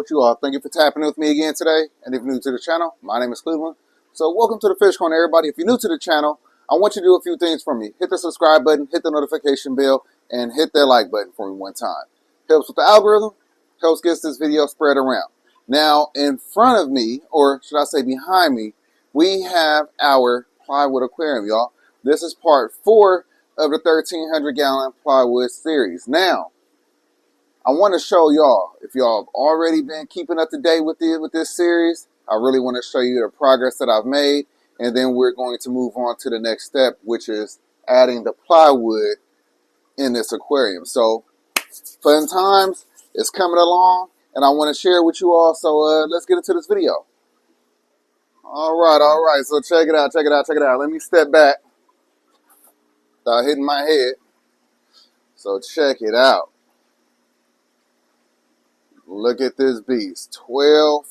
with you all. Thank you for tapping in with me again today. And if you're new to the channel, my name is Cleveland. So welcome to the Fish Corner, everybody. If you're new to the channel, I want you to do a few things for me. Hit the subscribe button, hit the notification bell, and hit that like button for me one time. Helps with the algorithm, helps get this video spread around. Now, in front of me, or should I say behind me, we have our Plywood Aquarium, y'all. This is part 4 of the 1,300-gallon plywood series. Now, I want to show y'all, if y'all have already been keeping up to date with this series, I really want to show you the progress that I've made, and then we're going to move on to the next step, which is adding the plywood in this aquarium. So, fun times is coming along, and I want to share with you all, so let's get into this video. All right, so check it out. Let me step back without hitting my head. So check it out. Look at this beast, 12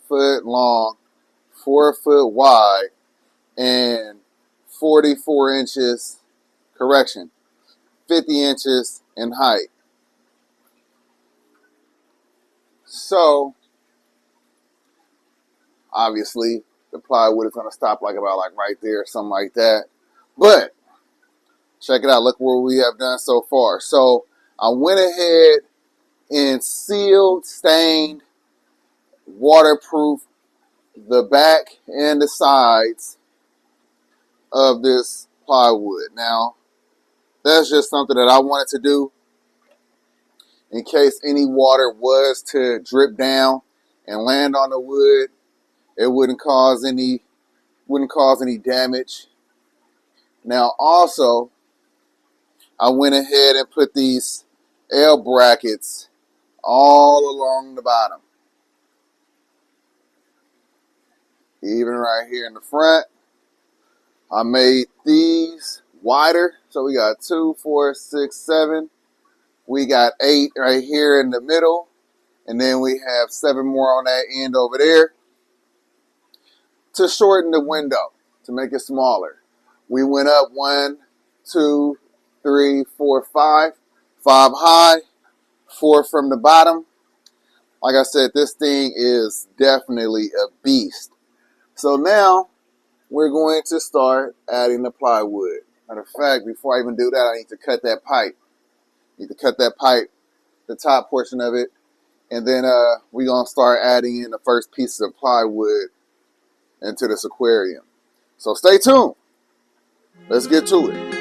foot long, 4 foot wide, and 44 inches, 50 inches in height. So, obviously, the plywood is going to stop about right there, something like that. But, check it out, look what we have done so far. So, I went ahead and sealed, stained, waterproof the back and the sides of this plywood. Now, that's just something that I wanted to do in case any water was to drip down and land on the wood. It wouldn't cause any damage. Now, also, I went ahead and put these L brackets all along the bottom. Even right here in the front. I made these wider. So we got 2, 4, 6, 7. We got 8 right here in the middle. And then we have 7 more on that end over there to shorten the window, to make it smaller. We went up 1, 2, 3, 4, 5. 5 high, 4 from the bottom. Like I said, this thing is definitely a beast. So now we're going to start adding the plywood. Matter of fact, before I even do that, I need to cut that pipe. The top portion of it. And then we're going to start adding in the first pieces of plywood into this aquarium. So stay tuned. Let's get to it.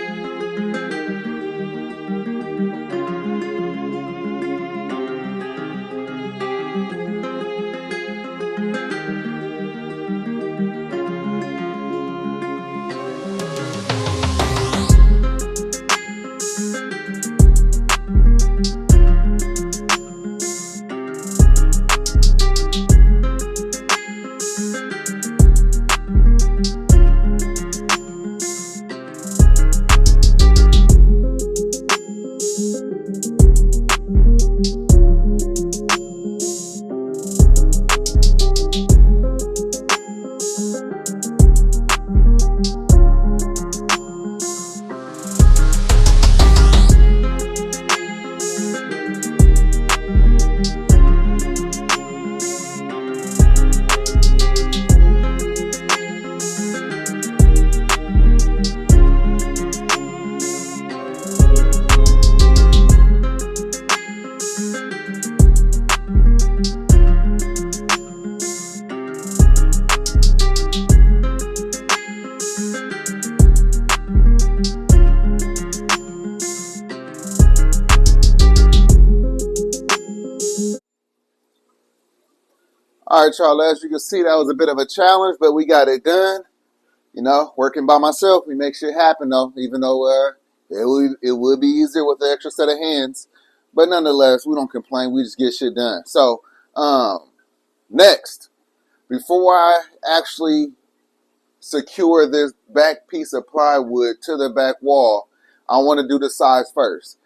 All right, y'all, as you can see, that was a bit of a challenge, but we got it done. You know, working by myself, we make shit happen, though, even though it would be easier with the extra set of hands. But nonetheless, we don't complain. We just get shit done. So, next, before I actually secure this back piece of plywood to the back wall, I want to do the sides first.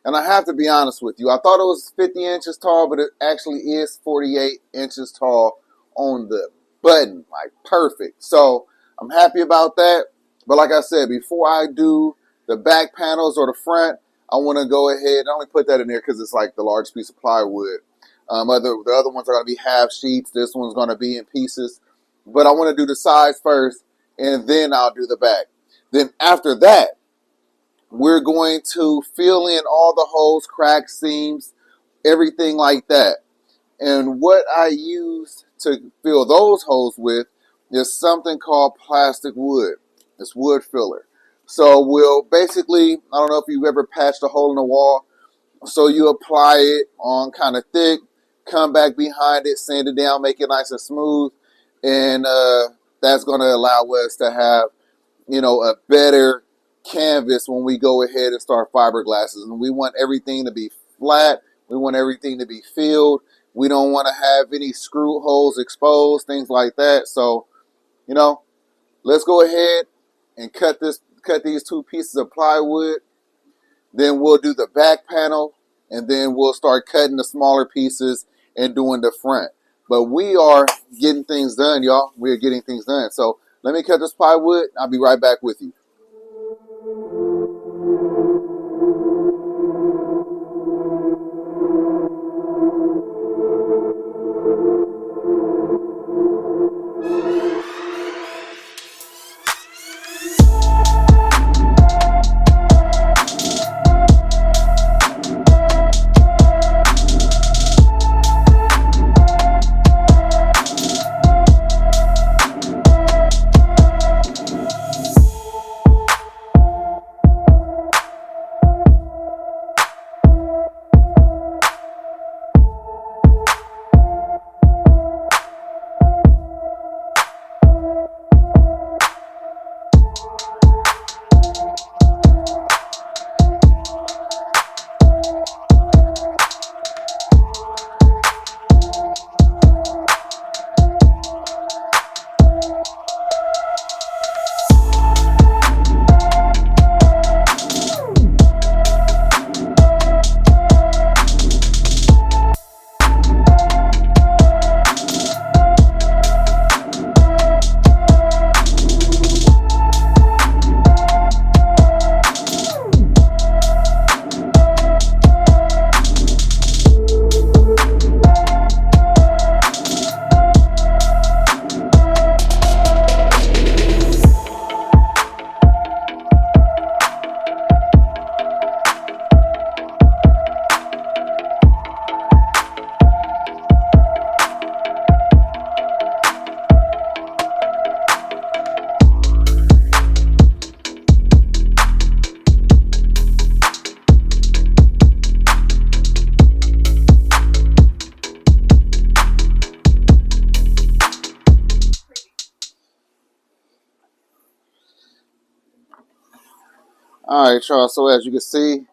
And I have to be honest with you. I thought it was 50 inches tall, but it actually is 48 inches tall on the button. Like, perfect. So, I'm happy about that. But like I said, before I do the back panels or the front, I want to go ahead and only put that in there because it's like the large piece of plywood. The other ones are going to be half sheets. This one's going to be in pieces. But I want to do the sides first, and then I'll do the back. Then after that, we're going to fill in all the holes, cracks, seams, everything like that. And what I use to fill those holes with is something called plastic wood. It's wood filler. So we'll basically, I don't know if you've ever patched a hole in the wall. So you apply it on kind of thick, come back behind it, sand it down, make it nice and smooth. And that's going to allow us to have, a better canvas when we go ahead and start fiberglasses. And we want everything to be flat. We want everything to be filled. We don't want to have any screw holes exposed, things like that. So, let's go ahead and cut these two pieces of plywood. Then we'll do the back panel, and then we'll start cutting the smaller pieces and doing the front. But we are getting things done, y'all. We're getting things done. So let me cut this plywood. I'll be right back with you. All right, y'all. So as you can see,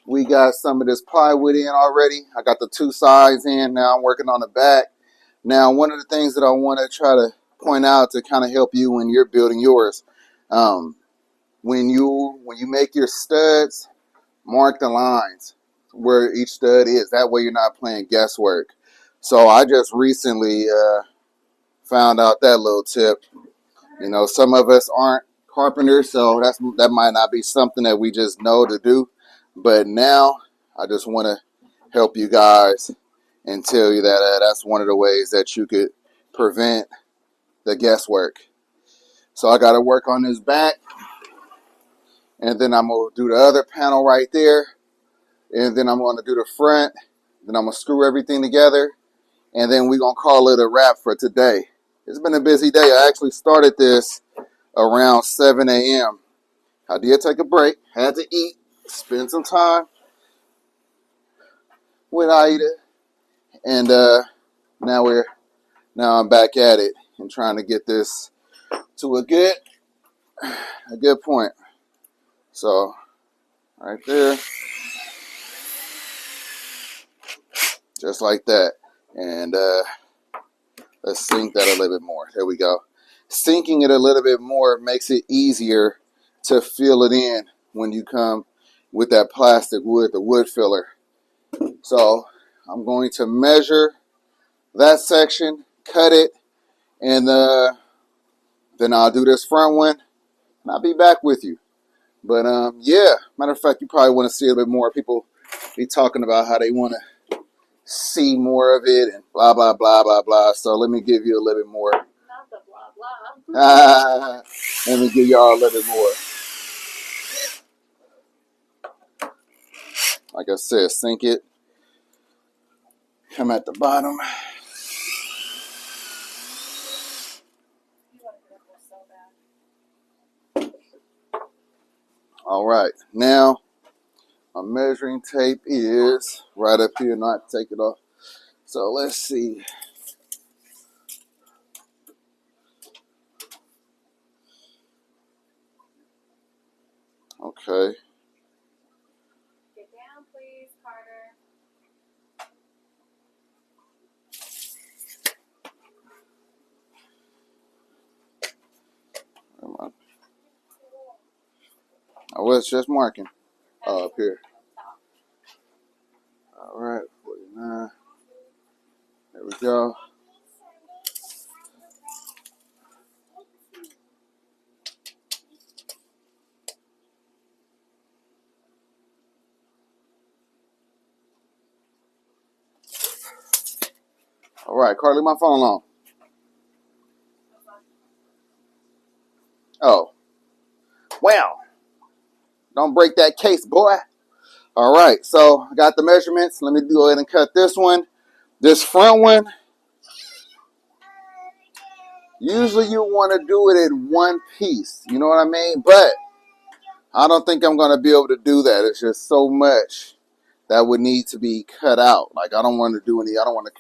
we got some of this plywood in already. I got the two sides in. Now I'm working on the back. Now, one of the things that I want to try to point out to kind of help you when you're building yours, when you make your studs, mark the lines where each stud is. That way you're not playing guesswork. So I just recently found out that little tip. Some of us aren't carpenters, so that might not be something that we just know to do. But now I just want to help you guys and tell you that that's one of the ways that you could prevent the guesswork. So I got to work on this back, and then I'm going to do the other panel right there, and then I'm going to do the front, then I'm going to screw everything together, and then we're going to call it a wrap for today. It's been a busy day. I actually started this around 7 a.m. I did take a break, had to eat, spend some time with Aida, and now I'm back at it and trying to get this to a good point. So right there, just like that, and let's sink that a little bit more. There we go. Sinking it a little bit more makes it easier to fill it in when you come with that plastic wood, the wood filler. So I'm going to measure that section, cut it, and then I'll do this front one, and I'll be back with you. But yeah, matter of fact, you probably want to see a bit more people be talking about how they want to see more of it and blah, blah, blah, blah, blah. So let me give you a little bit more. Not the blah, blah. Let me give y'all a little bit more. Like I said, sink it. Come at the bottom. All right. Now, my measuring tape is right up here. Not take it off. So let's see. Okay. Get down, please, Carter. I was just marking up here. All right, 49. There we go. All right, Carly, my phone on. Oh, well, don't break that case, boy. All right, so I got the measurements. Let me go ahead and cut this one. This front one, usually you want to do it in one piece. You know what I mean? But I don't think I'm going to be able to do that. It's just so much that would need to be cut out. Like I don't want to do any. I don't want to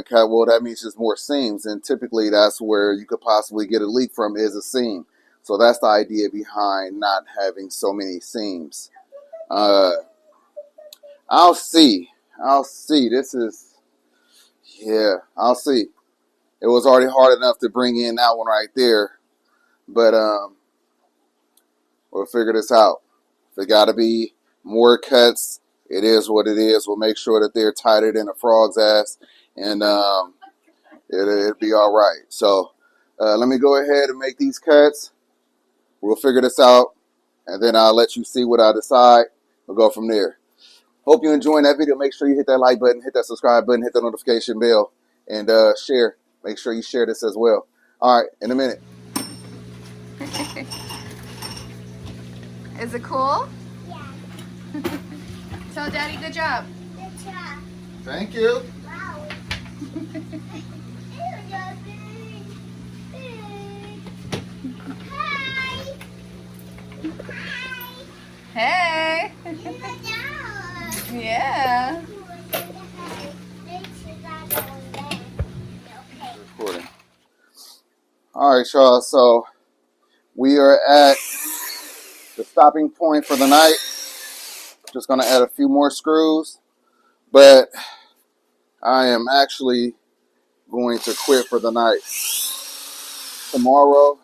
cut. Well, that means just more seams, and typically that's where you could possibly get a leak from is a seam. So that's the idea behind not having so many seams. I'll see. I'll see. This is, yeah, I'll see. It was already hard enough to bring in that one right there, but we'll figure this out. If it got to be more cuts, it is what it is. We'll make sure that they're tighter than a frog's ass, and it'll be all right. So let me go ahead and make these cuts. We'll figure this out, and then I'll let you see what I decide. We'll go from there. Hope you're enjoying that video. Make sure you hit that like button, hit that subscribe button, hit the notification bell, and share. Make sure you share this as well. All right, in a minute. Is it cool? Yeah. Tell Daddy good job. Good job. Thank you. Wow. Hey. Yeah. Recording. All right, y'all. So we are at the stopping point for the night. Just going to add a few more screws, but I am actually going to quit for the night. Tomorrow,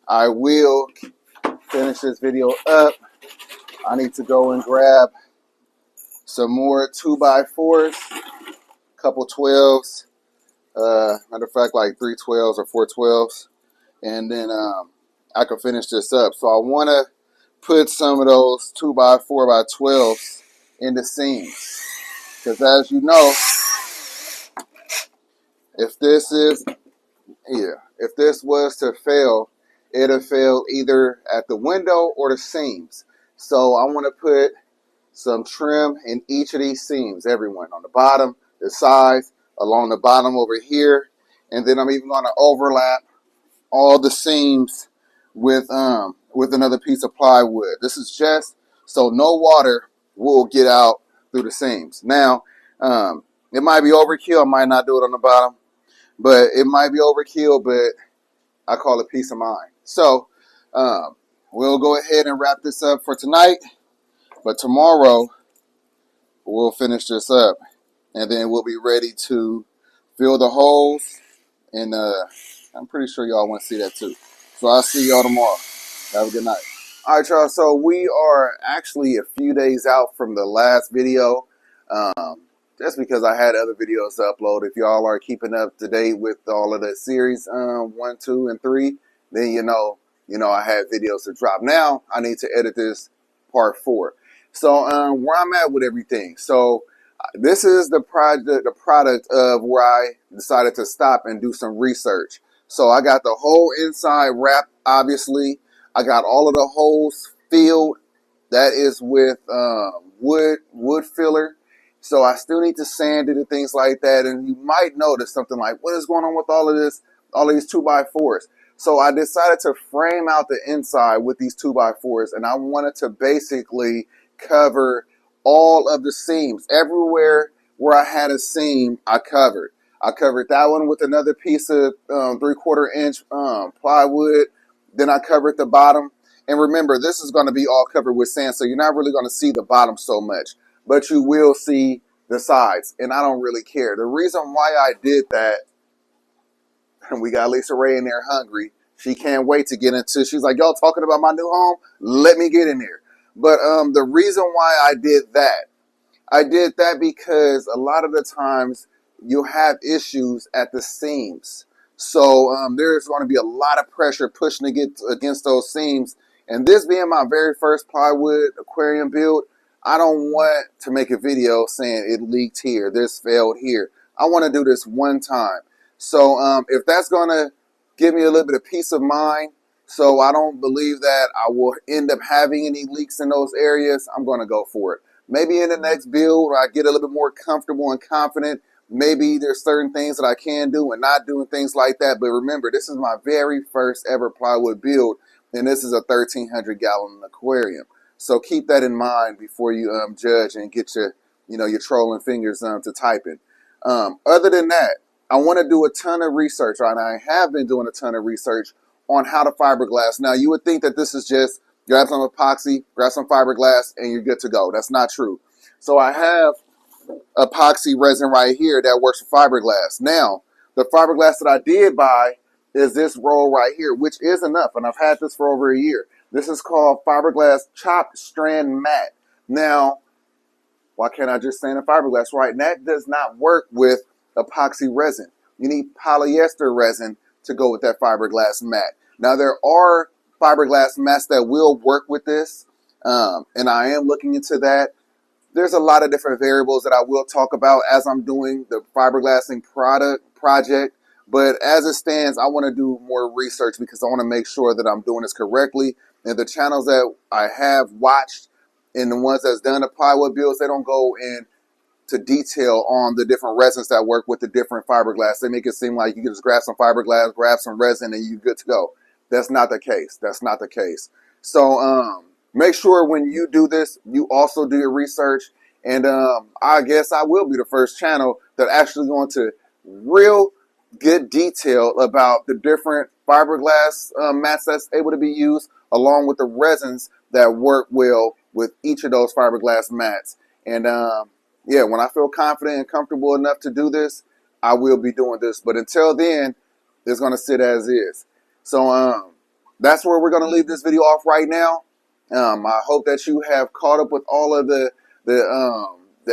I will finish this video up. I need to go and grab some more 2x4s, couple 12s, matter of fact, like 3 12s or 4 12s, and then I can finish this up. So I want to put some of those 2x4x12s in the seams, because as you know, if this was to fail, it'll fail either at the window or the seams. So I want to put some trim in each of these seams, everyone, on the bottom, the sides, along the bottom over here, and then I'm even going to overlap all the seams with another piece of plywood. This is just so no water will get out through the seams. Now, it might be overkill. I might not do it on the bottom, but it might be overkill, but I call it peace of mind. So we'll go ahead and wrap this up for tonight, but tomorrow we'll finish this up, and then we'll be ready to fill the holes, and I'm pretty sure y'all want to see that too. So I'll see y'all tomorrow. Have a good night. All right, y'all. So we are actually a few days out from the last video. Just because I had other videos to upload. If y'all are keeping up to date with all of the series 1, 2, and 3, then you know I had videos to drop. Now I need to edit this part 4. So where I'm at with everything. So This is the product of where I decided to stop and do some research. So I got the whole inside wrapped, obviously. I got all of the holes filled. That is with wood filler. So I still need to sand it and things like that. And you might notice something like, what is going on with all of this, all of these 2x4s? So I decided to frame out the inside with these 2x4s, and I wanted to basically cover all of the seams. Everywhere where I had a seam, I covered. I covered that one with another piece of 3/4 inch plywood. Then I covered the bottom. And remember, this is going to be all covered with sand, so you're not really going to see the bottom so much, but you will see the sides, and I don't really care. The reason why I did that, and we got Lisa Ray in there hungry. She can't wait to get into. She's like, y'all talking about my new home? Let me get in there. But the reason why I did that because a lot of the times you'll have issues at the seams. So there's going to be a lot of pressure pushing to get against those seams. And this being my very first plywood aquarium build, I don't want to make a video saying it leaked here, this failed here. I want to do this one time. So if that's going to give me a little bit of peace of mind, so I don't believe that I will end up having any leaks in those areas, I'm going to go for it. Maybe in the next build where I get a little bit more comfortable and confident, maybe there's certain things that I can do and not doing things like that. But remember, this is my very first ever plywood build, and this is a 1,300-gallon aquarium. So keep that in mind before you judge and get your trolling fingers to typing. Other than that, I want to do a ton of research, right? I have been doing a ton of research on how to fiberglass. Now, you would think that this is just grab some epoxy, grab some fiberglass, and you're good to go. That's not true. So I have epoxy resin right here that works for fiberglass. Now, the fiberglass that I did buy is this roll right here, which is enough, and I've had this for over a year. This is called fiberglass chopped strand mat. Now, why can't I just stand in fiberglass? Right, and that does not work with epoxy resin. You need polyester resin to go with that fiberglass mat. Now, there are fiberglass mats that will work with this, and I am looking into that. There's a lot of different variables that I will talk about as I'm doing the fiberglassing project. But as it stands, I want to do more research because I want to make sure that I'm doing this correctly. And the channels that I have watched and the ones that's done the plywood builds, they don't go into detail on the different resins that work with the different fiberglass. They make it seem like you can just grab some fiberglass, grab some resin, and you're good to go. That's not the case. That's not the case. So make sure when you do this, you also do your research. And I guess I will be the first channel that actually go into real good detail about the different fiberglass mats that's able to be used, along with the resins that work well with each of those fiberglass mats. And yeah, when I feel confident and comfortable enough to do this, I will be doing this. But until then, it's going to sit as is. So that's where we're going to leave this video off right now. I hope that you have caught up with all of the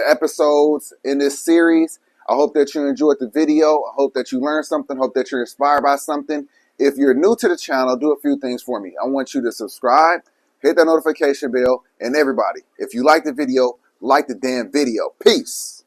episodes in this series. I hope that you enjoyed the video. I hope that you learned something. I hope that you're inspired by something. If you're new to the channel, do a few things for me. I want you to subscribe, hit that notification bell, and everybody, if you like the video, like the damn video. Peace.